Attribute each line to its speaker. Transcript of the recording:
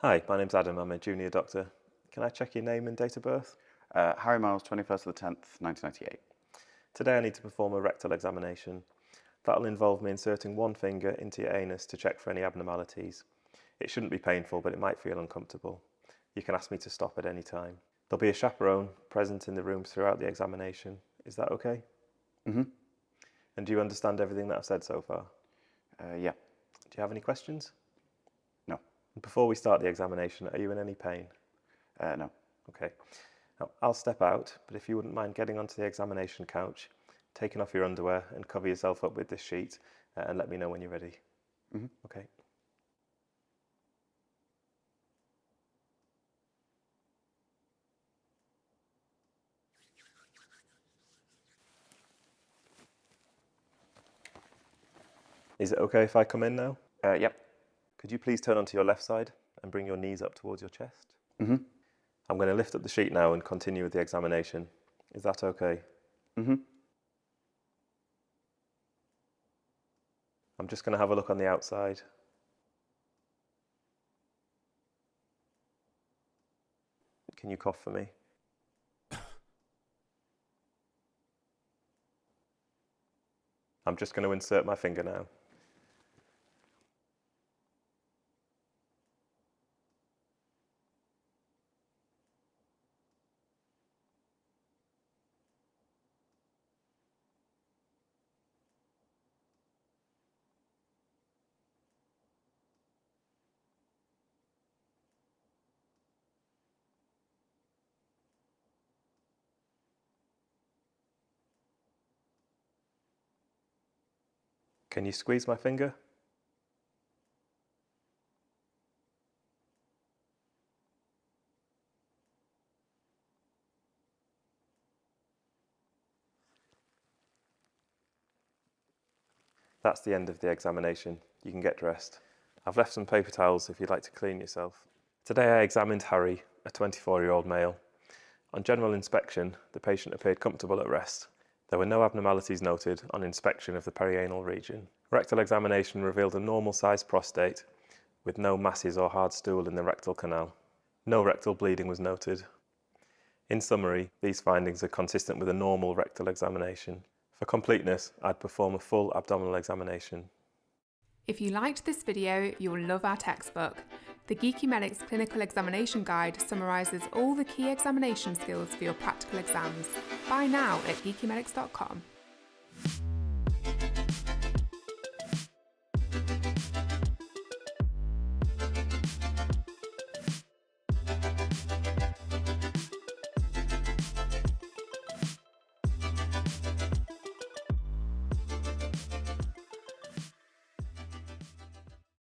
Speaker 1: Hi, my name's Adam. I'm a junior doctor. Can I check your name and date of birth?
Speaker 2: Harry Miles, 21st of the 10th, 1998.
Speaker 1: Today I need to perform a rectal examination. That'll involve me inserting one finger into your anus to check for any abnormalities. It shouldn't be painful, but it might feel uncomfortable. You can ask me to stop at any time. There'll be a chaperone present in the room throughout the examination. Is that okay?
Speaker 2: Mm-hmm.
Speaker 1: And do you understand everything that I've said so far?
Speaker 2: Yeah.
Speaker 1: Do you have any questions?
Speaker 2: No.
Speaker 1: Before we start the examination, are you in any pain?
Speaker 2: No.
Speaker 1: Okay. Now, I'll step out, but if you wouldn't mind getting onto the examination couch, taking off your underwear and cover yourself up with this sheet and let me know when you're ready.
Speaker 2: Mm-hmm.
Speaker 1: Okay. Is it okay if I come in now?
Speaker 2: Yep.
Speaker 1: Could you please turn onto your left side and bring your knees up towards your chest?
Speaker 2: Mm-hmm.
Speaker 1: I'm going to lift up the sheet now and continue with the examination. Is that okay?
Speaker 2: Mm-hmm.
Speaker 1: I'm just going to have a look on the outside. Can you cough for me? I'm just going to insert my finger now. Can you squeeze my finger? That's the end of the examination. You can get dressed. I've left some paper towels if you'd like to clean yourself. Today I examined Harry, a 24-year-old male. On general inspection, the patient appeared comfortable at rest. There were no abnormalities noted on inspection of the perianal region. Rectal examination revealed a normal-sized prostate with no masses or hard stool in the rectal canal. No rectal bleeding was noted. In summary, these findings are consistent with a normal rectal examination. For completeness, I'd perform a full abdominal examination.
Speaker 3: If you liked this video, you'll love our textbook. The Geeky Medics Clinical Examination Guide summarises all the key examination skills for your practical exams. Buy now at geekymedics.com.